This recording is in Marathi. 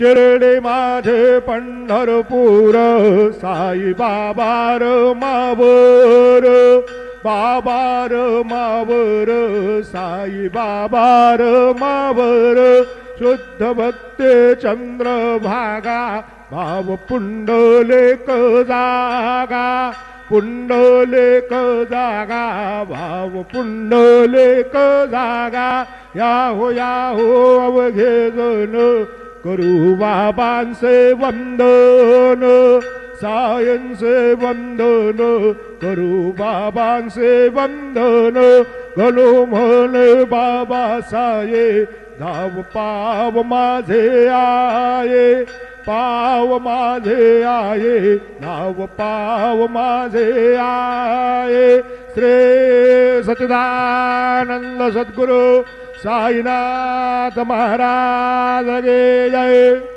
शिर्डी माझे पंढरपूर साई बाबार मावर बाबार मावर साई बाबार मावर शुद्ध भक्ते चंद्रभागा भाव पुंडलेक जागा पुंडलेक जागा भाव पुंडलेक जागा याहो अवघे जण करू बाबांचे वंदन सायंचे वंदन करू बाबांचे वंदन गणो म्हणे बाबा साये धाव पाव माझे आये पाव माझे आये धाव पाव माझे आये श्री सच्चिदानंद सद्गुरु साईनाथ महाराज के जय।